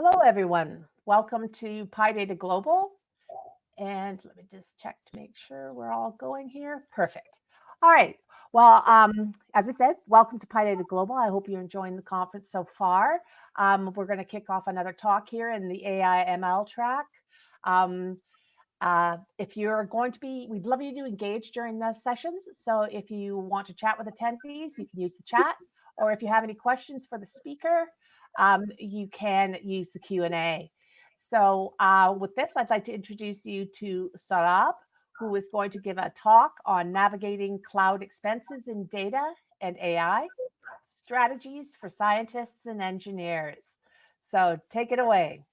Hello, everyone. Welcome to PyData Global. And let me just check to make sure we're all going here. Perfect. All right. Well, as I said, welcome to PyData Global. I hope you're enjoying the conference so far. We're going to kick off another talk here in the AI ML track. If you're going to be, we'd love you to engage during the sessions. So if you want to chat with attendees, you can use the chat. Or if you have any questions for the speaker, you can use the Q&A. So with this, I'd like to introduce you to Saurabh, who is going to give a talk on navigating cloud expenses in data and AI, strategies for scientists and engineers. So take it away.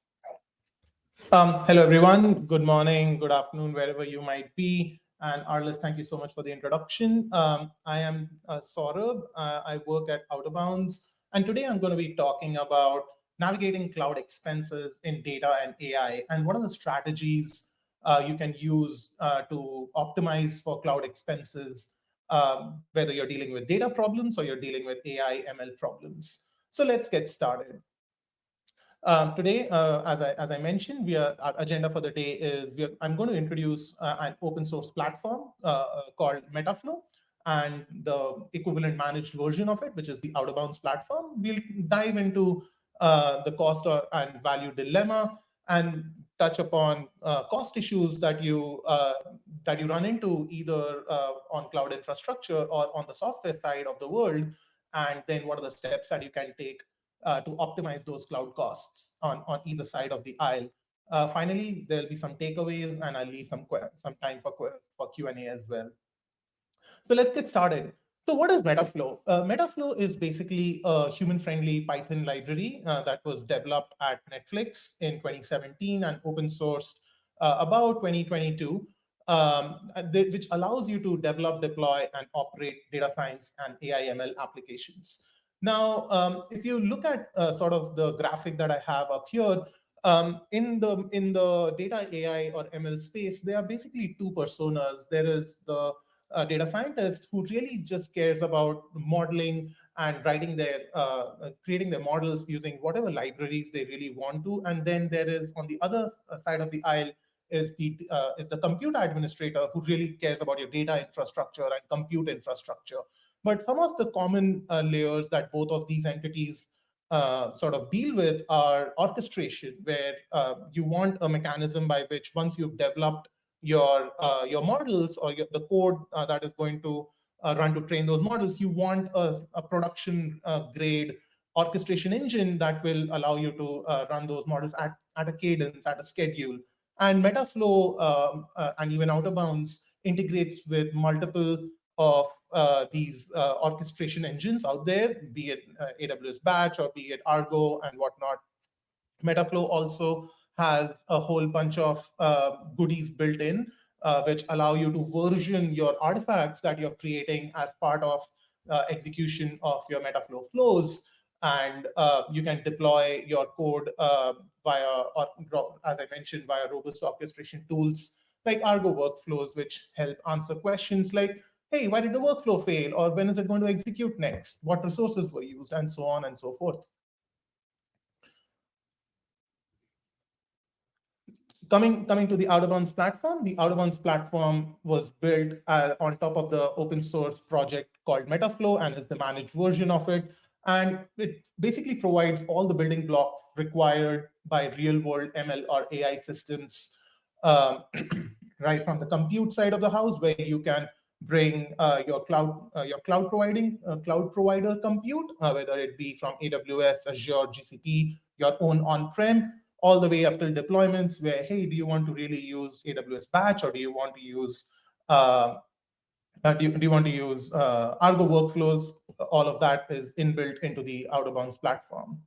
Hello, everyone. Good morning, good afternoon, wherever you might be. And Arliss, thank you so much for the introduction. I am Saurabh. I work at Out of Bounds. And today I'm going to be talking about navigating cloud expenses in data and AI, and what are the strategies you can use to optimize for cloud expenses, whether you're dealing with data problems or you're dealing with AI ML problems. So let's get started. Today, as I mentioned, our agenda for the day is I'm going to introduce an open source platform called Metaflow and the equivalent managed version of it, which is the Out of Bounds platform. We'll dive into the cost and value dilemma and touch upon cost issues that you run into either on cloud infrastructure or on the software side of the world, and then what are the steps that you can take to optimize those cloud costs on either side of the aisle. Finally, there'll be some takeaways, and I'll leave some time for Q&A as well. So let's get started. So what is Metaflow? Metaflow is basically a human-friendly Python library that was developed at Netflix in 2017 and open sourced about 2022, which allows you to develop, deploy, and operate data science and AI ML applications. Now, if you look at sort of the graphic that I have up here, in the data AI or ML space, there are basically two personas. There is the data scientist who really just cares about modeling and writing creating their models using whatever libraries they really want to. And then there is, on the other side of the aisle, is the computer administrator who really cares about your data infrastructure and compute infrastructure. But some of the common layers that both of these entities sort of deal with are orchestration, where you want a mechanism by which once you've developed your models or the code that is going to run to train those models, you want a production grade orchestration engine that will allow you to run those models at a cadence, at a schedule. And Metaflow and even Out of Bounds integrates with multiple of these orchestration engines out there, be it AWS Batch or be it Argo and whatnot. Metaflow also has a whole bunch of goodies built in, which allow you to version your artifacts that you're creating as part of execution of your Metaflow flows. And you can deploy your code via, as I mentioned, via robust orchestration tools like Argo workflows, which help answer questions like, hey, why did the workflow fail? Or when is it going to execute next? What resources were used? And so on and so forth. Coming to the Out of Bounds platform, the Out of Bounds platform was built on top of the open source project called Metaflow and is the managed version of it. And it basically provides all the building blocks required by real world ML or AI systems, right from the compute side of the house, where you can bring your cloud provider compute, whether it be from AWS, Azure, GCP, your own on-prem, all the way up till deployments where, hey, do you want to really use AWS Batch, or do you want to use Argo workflows? All of that is inbuilt into the Out of Bounds platform.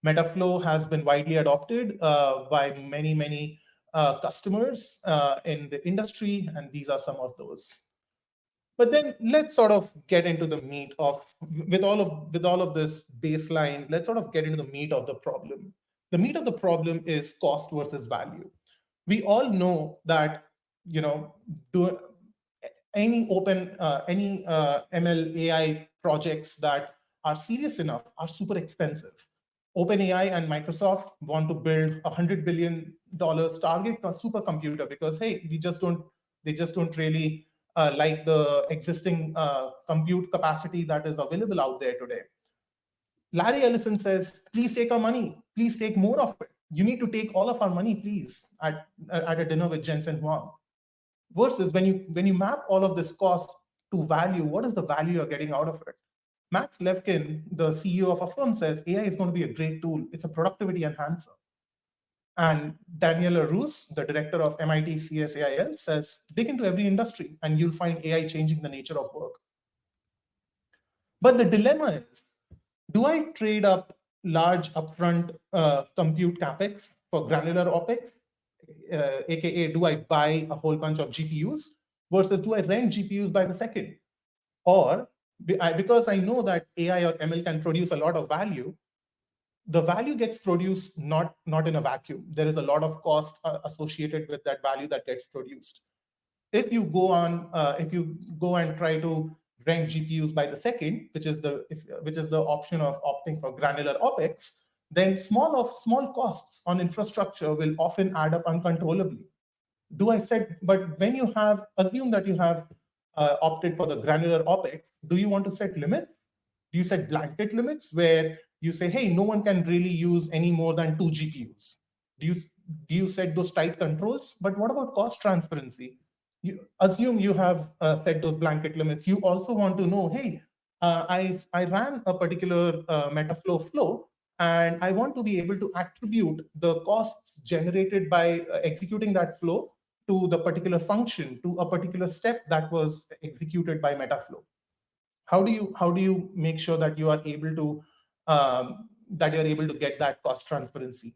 Metaflow has been widely adopted by many customers in the industry, and these are some of those. But then let's sort of get into the meat of, with all of this baseline, let's sort of get into the meat of the problem. The meat of the problem is cost versus value. We all know that, any ML AI projects that are serious enough are super expensive. OpenAI and Microsoft want to build $100 billion target supercomputer because, hey, they just don't really like the existing compute capacity that is available out there today. Larry Ellison says, please take our money. Please take more of it. You need to take all of our money, please, at a dinner with Jensen Huang. Versus when you map all of this cost to value, what is the value you're getting out of it? Max Levchin, the CEO of a firm, says AI is going to be a great tool. It's a productivity enhancer. And Daniela Roos, the director of MIT CSAIL, says, dig into every industry and you'll find AI changing the nature of work. But the dilemma is, do I trade up large upfront compute capex for granular OpEx? AKA, do I buy a whole bunch of GPUs versus do I rent GPUs by the second? Or because I know that AI or ML can produce a lot of value, the value gets produced not in a vacuum. There is a lot of cost associated with that value that gets produced. If you go and try to rent GPUs by the second, which is the option of opting for granular OpEx, then small costs on infrastructure will often add up uncontrollably. But when you assume that you have opted for the granular OpEx, do you want to set limits? Do you set blanket limits where you say, hey, no one can really use any more than 2 GPUs? Do you set those tight controls? But what about cost transparency? You assume you have set those blanket limits. You also want to know, hey, I ran a particular Metaflow flow, and I want to be able to attribute the costs generated by executing that flow to the particular function, to a particular step that was executed by Metaflow. How do you make sure that you are able to get that cost transparency?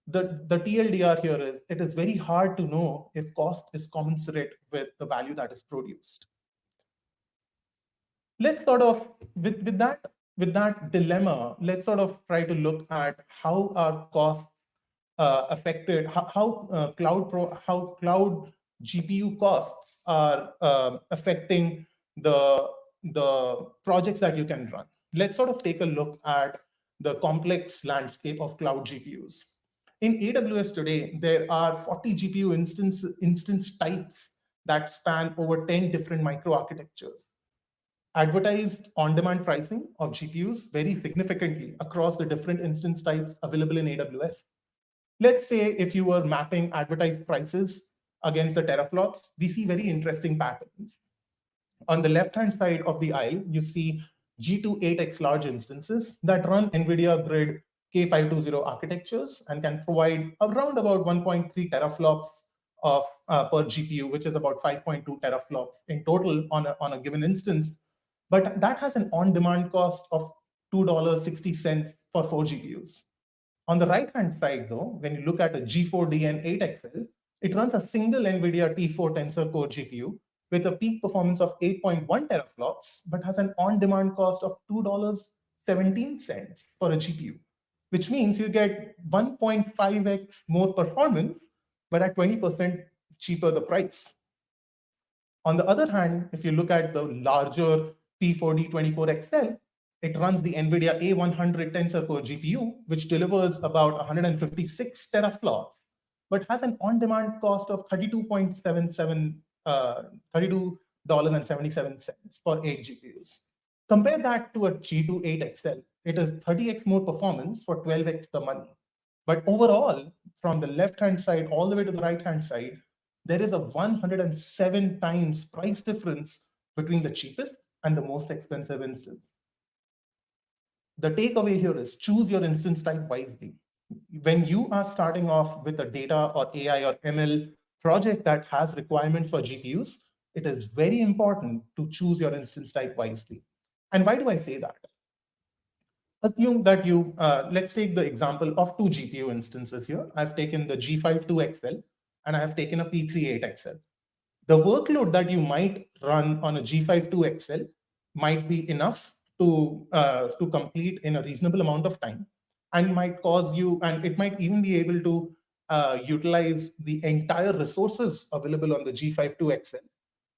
The TLDR here is it is very hard to know if cost is commensurate with the value that is produced. Let's sort of with that dilemma, let's sort of try to look at how our costs affected, how cloud GPU costs are affecting the projects that you can run. Let's sort of take a look at the complex landscape of cloud GPUs. In AWS today, there are 40 GPU instance types that span over 10 different microarchitectures. Advertised on-demand pricing of GPUs vary significantly across the different instance types available in AWS. Let's say if you were mapping advertised prices against the teraflops, we see very interesting patterns. On the left-hand side of the aisle, you see G2 8x large instances that run NVIDIA Grid K520 architectures and can provide around about 1.3 teraflops of per GPU, which is about 5.2 teraflops in total on a given instance. But that has an on-demand cost of $2.60 for 4 GPUs. On the right-hand side, though, when you look at a G4DN 8XL, it runs a single NVIDIA T4 Tensor Core GPU with a peak performance of 8.1 teraflops, but has an on-demand cost of $2.17 for a GPU, which means you get 1.5x more performance, but at 20% cheaper the price. On the other hand, if you look at the larger P4D24XL, it runs the NVIDIA A100 Tensor Core GPU, which delivers about 156 teraflops, but has an on-demand cost of $32.77 for 8 GPUs. Compare that to a G2 8XL. It is 30x more performance for 12x the money. But overall, from the left-hand side all the way to the right-hand side, there is a 107 times price difference between the cheapest and the most expensive instance. The takeaway here is choose your instance type wisely. When you are starting off with a data or AI or ML project that has requirements for GPUs, it is very important to choose your instance type wisely. And why do I say that? Assume that let's take the example of 2 GPU instances here. I've taken the G5 2XL and I have taken a P3 8XL. The workload that you might run on a G5 2XL might be enough to complete in a reasonable amount of time, and might cause you, and it might even be able to utilize the entire resources available on the G5 2XL,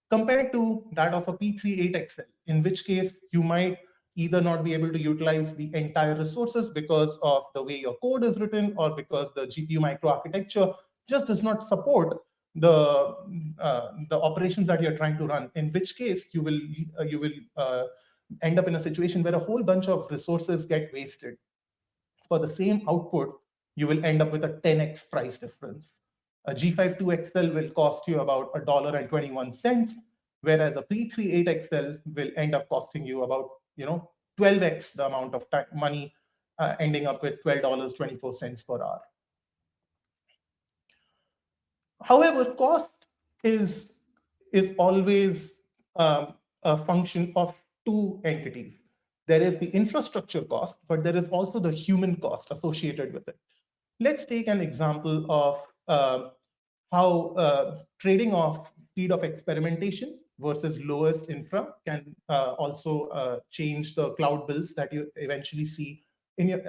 compared to that of a P3 8XL, in which case you might either not be able to utilize the entire resources because of the way your code is written, or because the GPU microarchitecture just does not support the operations that you're trying to run. In which case, you will end up in a situation where a whole bunch of resources get wasted. For the same output, you will end up with a 10x price difference. A G52 XL will cost you about $1.21, whereas a P38 XL will end up costing you about 12x the amount of money, ending up with $12.24 per hour. However, cost is always a function of two entities. There is the infrastructure cost, but there is also the human cost associated with it. Let's take an example of how trading off speed of experimentation versus lowest infra can also change the cloud bills that you eventually see in your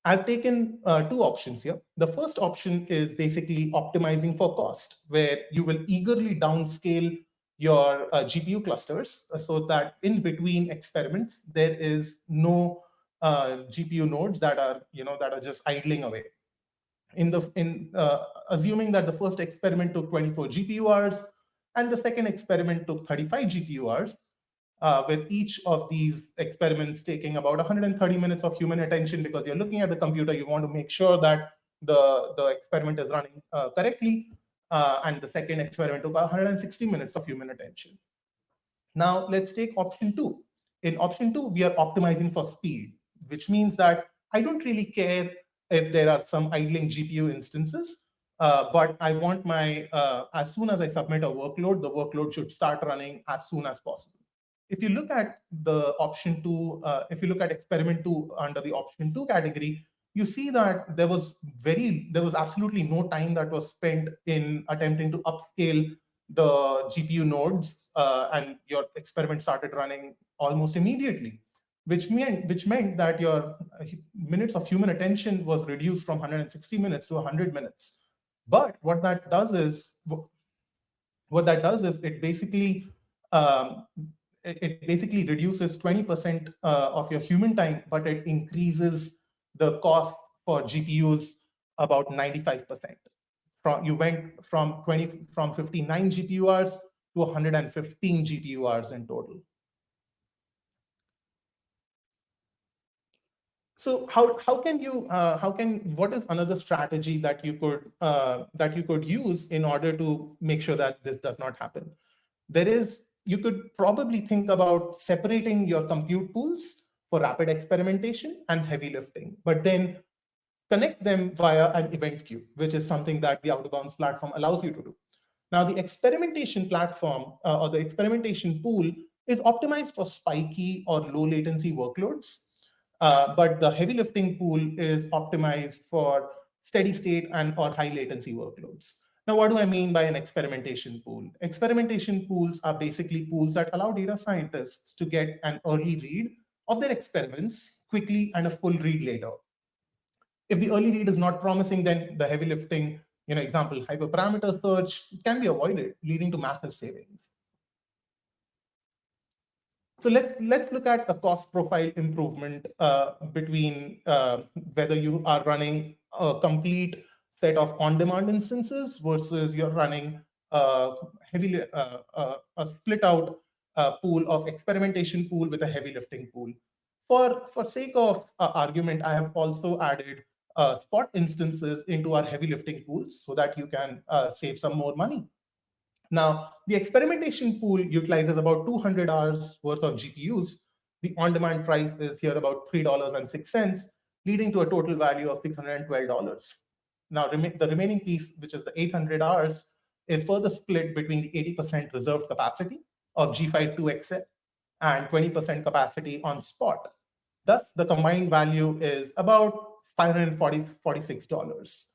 I've taken two options here. The first option is basically optimizing for cost, where you will eagerly downscale your GPU clusters so that in between experiments there is no GPU nodes that are just idling away. Assuming that the first experiment took 24 GPU hours and the second experiment took 35 GPU hours, with each of these experiments taking about 130 minutes of human attention, because you're looking at the computer, you want to make sure that the experiment is running correctly, and the second experiment took 160 minutes of human attention. Now let's take option two. In option two, we are optimizing for speed, which means that I don't really care if there are some idling GPU instances, but I want my, as soon as I submit a workload, the workload should start running as soon as possible. If you look at the option two, if you look at experiment two under the option two category, you see that there was absolutely no time that was spent in attempting to upscale the GPU nodes, and your experiment started running almost immediately, which meant that your minutes of human attention was reduced from 160 minutes to 100 minutes. But what that does is it basically reduces 20% of your human time, but it increases the cost for GPUs about 95%. You went from 59 GPU hours to 115 GPU hours in total. So what is another strategy that you could use in order to make sure that this does not happen? You could probably think about separating your compute pools for rapid experimentation and heavy lifting, but then connect them via an event queue, which is something that the out-of-bounds platform allows you to do. Now, the experimentation platform or the experimentation pool is optimized for spiky or low latency workloads, but the heavy lifting pool is optimized for steady state and or high latency workloads. Now, what do I mean by an experimentation pool? Experimentation pools are basically pools that allow data scientists to get an early read of their experiments quickly and a full read later. If the early read is not promising, then the heavy lifting, example, hyperparameter search can be avoided, leading to massive savings. So let's look at a cost profile improvement between whether you are running a complete set of on-demand instances versus you're running a split out pool of experimentation pool with a heavy lifting pool. For sake of argument, I have also added spot instances into our heavy lifting pools so that you can save some more money. Now, the experimentation pool utilizes about 200 hours worth of GPUs. The on-demand price is here about $3.06, leading to a total value of $612. Now, the remaining piece, which is the 800 hours, is further split between the 80% reserved capacity of G52XL and 20% capacity on spot. Thus, the combined value is about $546.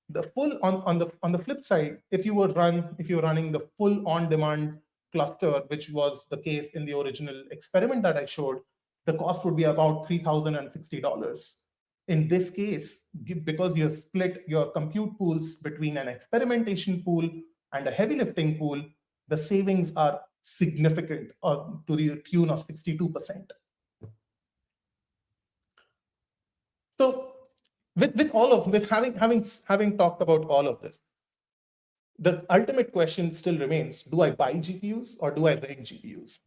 The full on the flip side, if you're running the full on-demand cluster, which was the case in the original experiment that I showed, the cost would be about $3,060. In this case, because you have split your compute pools between an experimentation pool and a heavy lifting pool, the savings are significant, to the tune of 62%. So with having talked about all of this, the ultimate question still remains: do I buy GPUs or do I rent GPUs?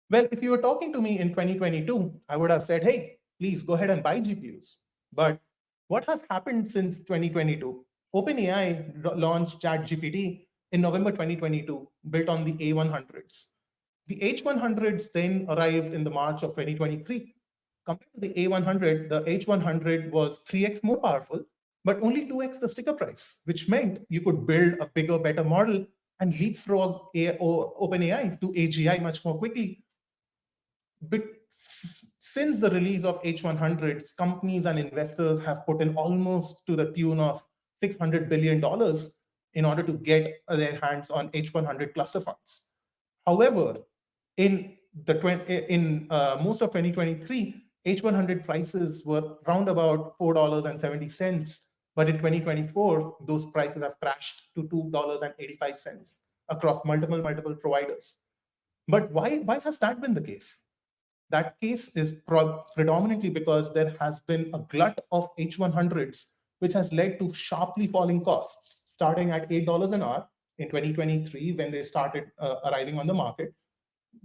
Well, if you were talking to me in 2022, I would have said, hey, please go ahead and buy GPUs. But what has happened since 2022? OpenAI launched ChatGPT in November 2022, built on the A100s. The H100s then arrived in the March of 2023. Compared to the A100, the H100 was 3x more powerful, but only 2x the sticker price, which meant you could build a bigger, better model and leapfrog OpenAI to AGI much more quickly. But since the release of H100s, companies and investors have put in almost to the tune of $600 billion in order to get their hands on H100 cluster funds. However, in most of 2023, H100 prices were around about $4.70, but in 2024, those prices have crashed to $2.85 across multiple providers. But why has that been the case? That case is predominantly because there has been a glut of H100s, which has led to sharply falling costs, starting at $8 an hour in 2023 when they started arriving on the market,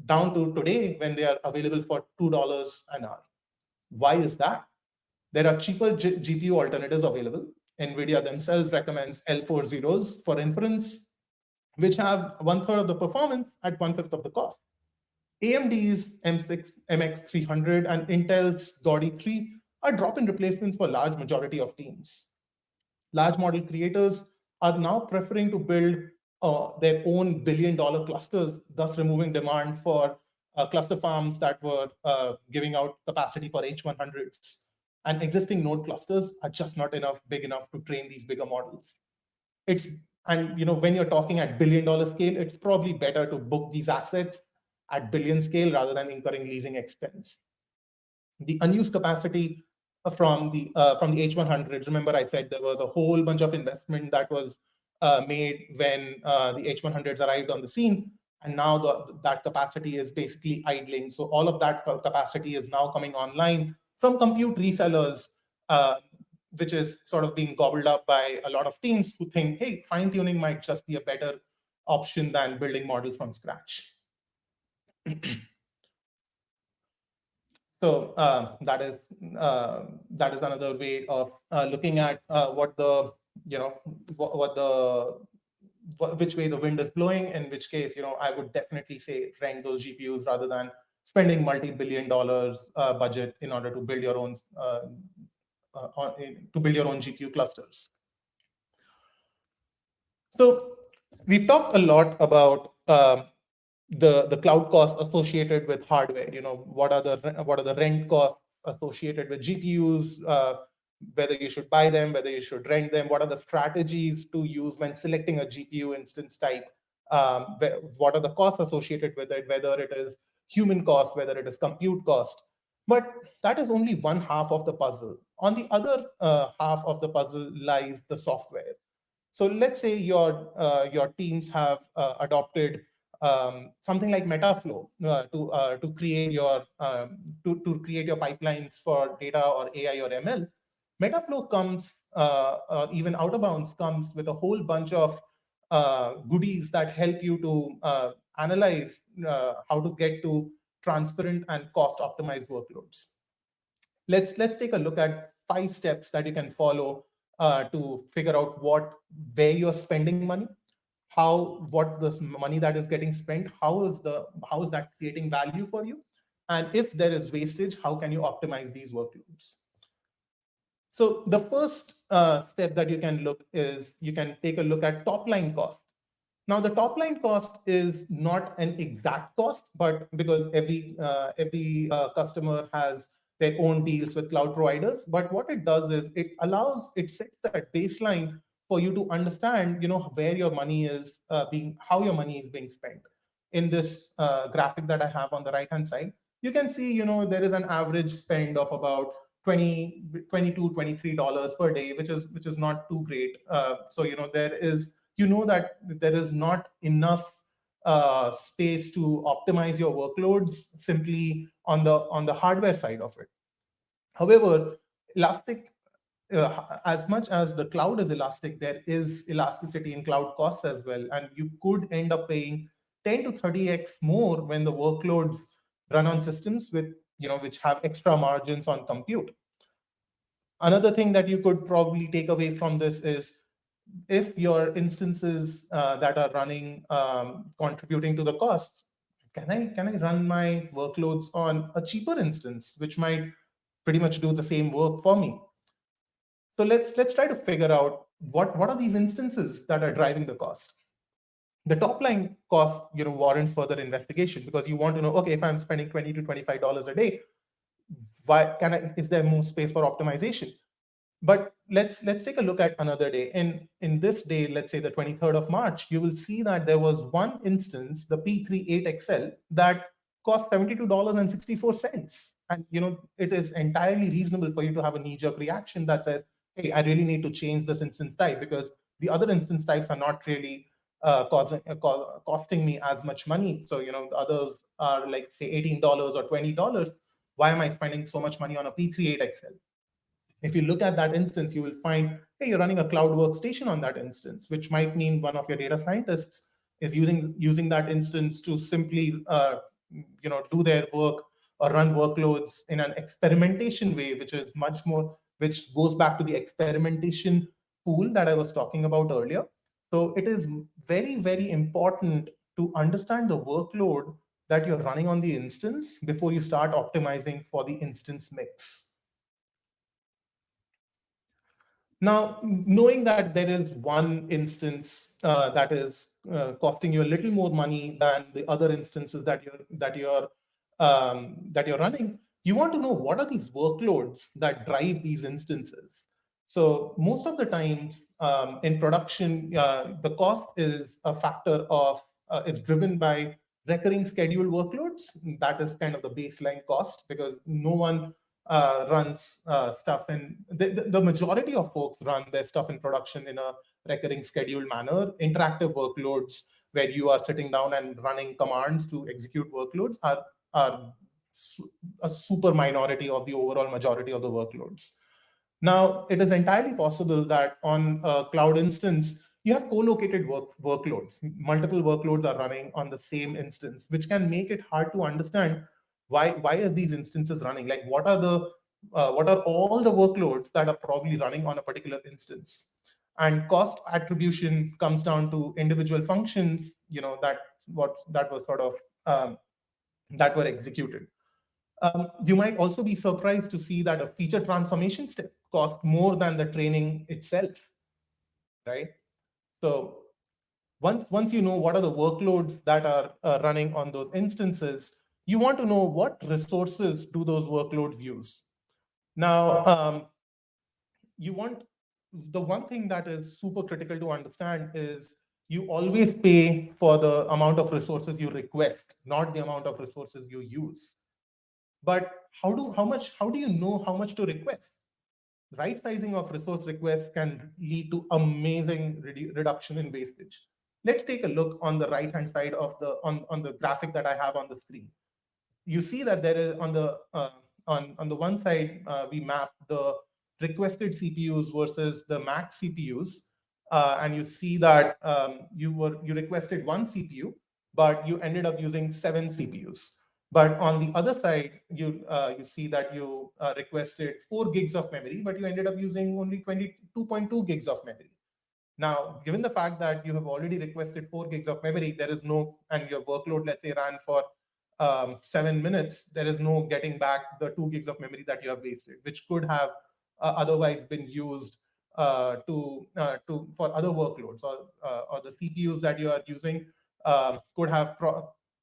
down to today when they are available for $2 an hour. Why is that? There are cheaper GPU alternatives available. NVIDIA themselves recommends L40s for inference, which have 1/3 of the performance at 1/5 of the cost. AMD's M6 MX300 and Intel's Gaudi 3 are drop-in replacements for large majority of teams. Large model creators are now preferring to build their own billion-dollar clusters, thus removing demand for cluster farms that were giving out capacity for H100s. And existing node clusters are just not big enough to train these bigger models. When you're talking at billion-dollar scale, it's probably better to book these assets at billion scale rather than incurring leasing expense. The unused capacity from the H100s, remember I said there was a whole bunch of investment that was made when the H100s arrived on the scene, and now that capacity is basically idling. So all of that capacity is now coming online from compute resellers, which is sort of being gobbled up by a lot of teams who think, hey, fine-tuning might just be a better option than building models from scratch. So that is another way of looking at which way the wind is blowing. In which case, I would definitely say rent those GPUs rather than spending multi-billion-dollar budget in order to build your own GPU clusters. So we've talked a lot about the cloud costs associated with hardware. What are the rent costs associated with GPUs, whether you should buy them, whether you should rent them, what are the strategies to use when selecting a GPU instance type, what are the costs associated with it, whether it is human cost, whether it is compute cost. But that is only one half of the puzzle. On the other half of the puzzle lies the software. So let's say your teams have adopted something like Metaflow to create your pipelines for data or AI or ML. Metaflow comes, even out of bounds, comes with a whole bunch of goodies that help you to analyze how to get to transparent and cost optimized workloads. Let's take a look at 5 steps that you can follow to figure out where you're spending money, what this money that is getting spent, how is that creating value for you, and if there is wastage, how can you optimize these workloads. So the first step that you can look is you can take a look at top line cost. Now the top line cost is not an exact cost, but because every customer has their own deals with cloud providers, but what it does is it sets that baseline for you to understand, where your money is how your money is being spent. In this graphic that I have on the right hand side, you can see, there is an average spend of about $22, $23 per day, which is not too great. So there is, that there is not enough space to optimize your workloads simply on the hardware side of it. However, elastic, as much as the cloud is elastic, there is elasticity in cloud costs as well, and you could end up paying 10 to 30x more when the workloads run on systems with which have extra margins on compute. Another thing that you could probably take away from this is if your instances that are running contributing to the costs, can I run my workloads on a cheaper instance, which might pretty much do the same work for me? So let's try to figure out what are these instances that are driving the cost. The top line cost warrants further investigation, because you want to know, okay, if I'm spending $20 to $25 a day, why is there more space for optimization? But let's take a look at another day. In this day, let's say the 23rd of March, you will see that there was one instance, the P38XL, that cost $72.64. And it is entirely reasonable for you to have a knee-jerk reaction that says, hey, I really need to change this instance type, because the other instance types are not really costing me as much money. So the others are like, say, $18 or $20. Why am I spending so much money on a P38XL? If you look at that instance, you will find, hey, you're running a cloud workstation on that instance, which might mean one of your data scientists is using that instance to simply do their work or run workloads in an experimentation way, which is much more, which goes back to the experimentation pool that I was talking about earlier. So it is very, very important to understand the workload that you're running on the instance before you start optimizing for the instance mix. Now, knowing that there is one instance that is costing you a little more money than the other instances that you're running, you want to know what are these workloads that drive these instances. So most of the times in production, the cost is a factor of it's driven by recurring scheduled workloads. That is kind of the baseline cost, because no one runs stuff in the majority of folks run their stuff in production in a recurring scheduled manner. Interactive workloads where you are sitting down and running commands to execute workloads are a super minority of the overall majority of the workloads. Now, it is entirely possible that on a cloud instance, you have co-located workloads. Multiple workloads are running on the same instance, which can make it hard to understand why are these instances running? Like, what are all the workloads that are probably running on a particular instance? And cost attribution comes down to individual functions, that was sort of that were executed. You might also be surprised to see that a feature transformation step costs more than the training itself, right? So once you know what are the workloads that are running on those instances, you want to know what resources do those workloads use. Now, the one thing that is super critical to understand is you always pay for the amount of resources you request, not the amount of resources you use. But how do you know how much to request? Right sizing of resource requests can lead to amazing reduction in wastage. Let's take a look on the right hand side of on the graphic that I have on the screen. You see that there is on the one side we map the requested CPUs versus the max CPUs, and you see that you requested one CPU, but you ended up using 7 CPUs. But on the other side, you see that you requested 4 gigs of memory, but you ended up using only 22.2 gigs of memory. Now, given the fact that you have already requested 4 gigs of memory, there is no, and your workload, let's say, ran for 7 minutes, there is no getting back the 2 gigs of memory that you have wasted, which could have otherwise been used for other workloads, or the CPUs that you are using could have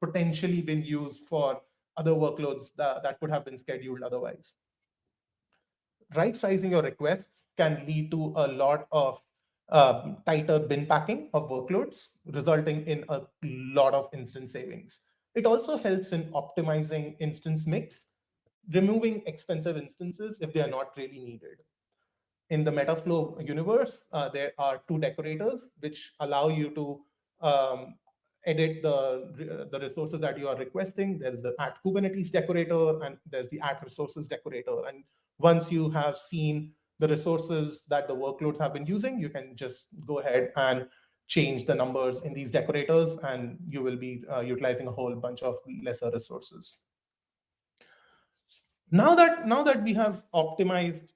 potentially been used for other workloads that could have been scheduled otherwise. Right sizing your requests can lead to a lot of tighter bin packing of workloads, resulting in a lot of instance savings. It also helps in optimizing instance mix, removing expensive instances if they are not really needed. In the Metaflow universe, there are 2 decorators which allow you to edit the resources that you are requesting. There's the add Kubernetes decorator, and there's the add resources decorator. And once you have seen the resources that the workloads have been using, you can just go ahead and change the numbers in these decorators, and you will be utilizing a whole bunch of lesser resources. Now that we have optimized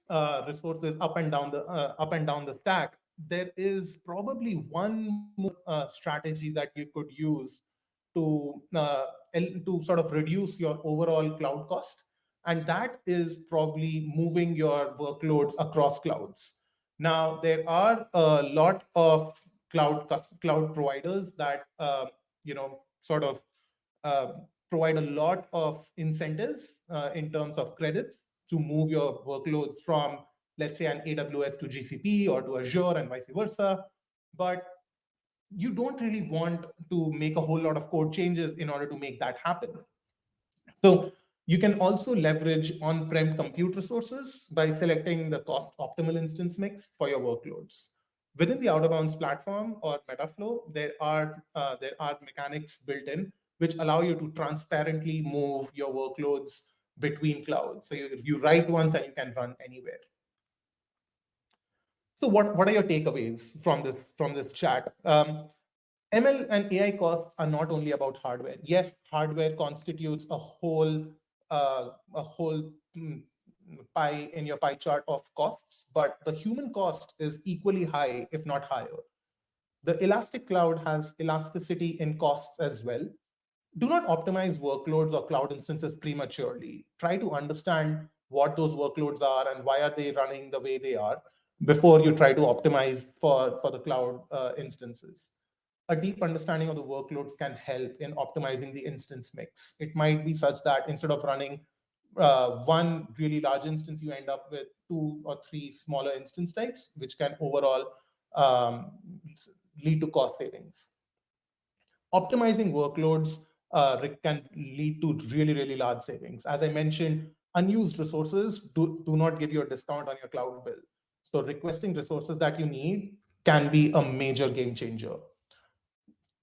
resources up and down the stack, there is probably one more strategy that you could use to sort of reduce your overall cloud cost, and that is probably moving your workloads across clouds. Now, there are a lot of cloud providers that sort of uh, provide a lot of incentives in terms of credits to move your workloads from, let's say, an AWS to GCP or to Azure and vice versa. But you don't really want to make a whole lot of code changes in order to make that happen. So you can also leverage on-prem compute resources by selecting the cost optimal instance mix for your workloads. Within the out-of-bounds platform or Metaflow, there are mechanics built in which allow you to transparently move your workloads between clouds. So you write once and you can run anywhere. So what are your takeaways from this chat? ML and AI costs are not only about hardware. Yes, hardware constitutes a whole pie in your pie chart of costs, but the human cost is equally high, if not higher. The elastic cloud has elasticity in costs as well. Do not optimize workloads or cloud instances prematurely. Try to understand what those workloads are and why are they running the way they are before you try to optimize for the cloud instances. A deep understanding of the workloads can help in optimizing the instance mix. It might be such that instead of running one really large instance, you end up with 2 or 3 smaller instance types, which can overall lead to cost savings. Optimizing workloads can lead to really, really large savings. As I mentioned, unused resources do not give you a discount on your cloud bill. So requesting resources that you need can be a major game changer.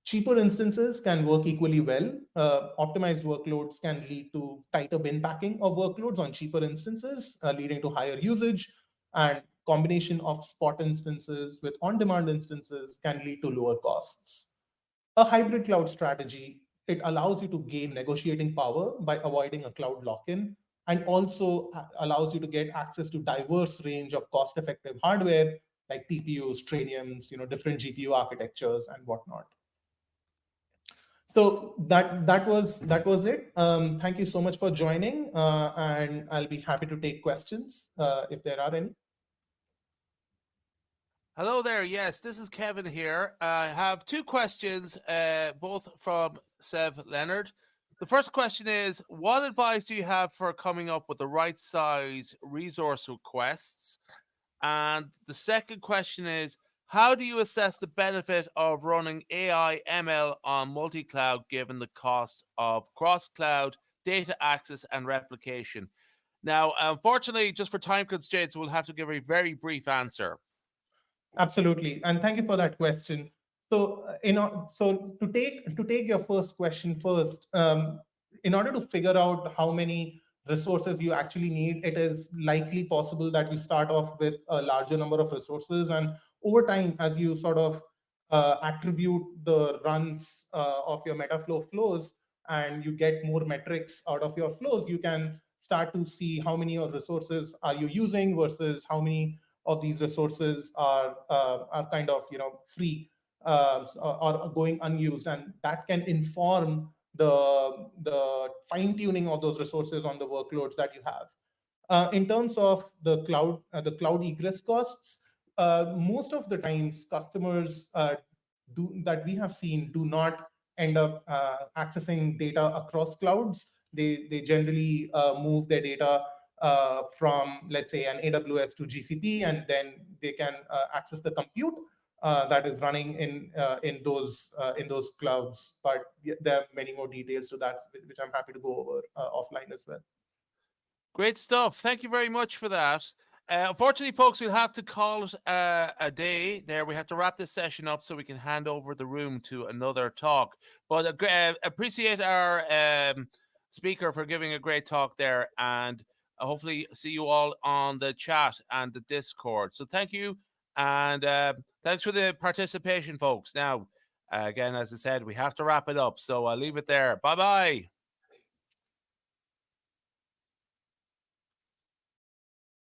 Cheaper instances can work equally well. Optimized workloads can lead to tighter bin packing of workloads on cheaper instances, leading to higher usage. And combination of spot instances with on-demand instances can lead to lower costs. A hybrid cloud strategy, it allows you to gain negotiating power by avoiding a cloud lock-in, and also allows you to get access to diverse range of cost-effective hardware like TPUs, Trainiums, different GPU architectures and whatnot. So that was it. Thank you so much for joining, and I'll be happy to take questions if there are any. Hello there. Yes, this is Kevin here. I have 2 questions, both from Sev Leonard. The first question is, what advice do you have for coming up with the right size resource requests? And the second question is, how do you assess the benefit of running AI ML on multi-cloud given the cost of cross-cloud data access and replication? Now, unfortunately, just for time constraints, we'll have to give a very brief answer. Absolutely, and thank you for that question. So, so to take your first question first, in order to figure out how many resources you actually need, it is likely possible that you start off with a larger number of resources, and over time, as you sort of attribute the runs of your Metaflow flows, and you get more metrics out of your flows, you can start to see how many of resources are you using versus how many of these resources are kind of free or going unused, and that can inform the fine tuning of those resources on the workloads that you have. In terms of the cloud egress costs, most of the times customers that we have seen do not end up accessing data across clouds. They generally move their data from, let's say, an AWS to GCP, and then they can access the compute that is running in those clouds. But there are many more details to that, which I'm happy to go over offline as well. Great stuff. Thank you very much for that. Unfortunately, folks, we'll have to call it a day there. We have to wrap this session up so we can hand over the room to another talk. But appreciate our speaker for giving a great talk there, and hopefully see you all on the chat and the Discord. So thank you, and thanks for the participation, folks. Now, again, as I said, we have to wrap it up, so I'll leave it there. Bye-bye.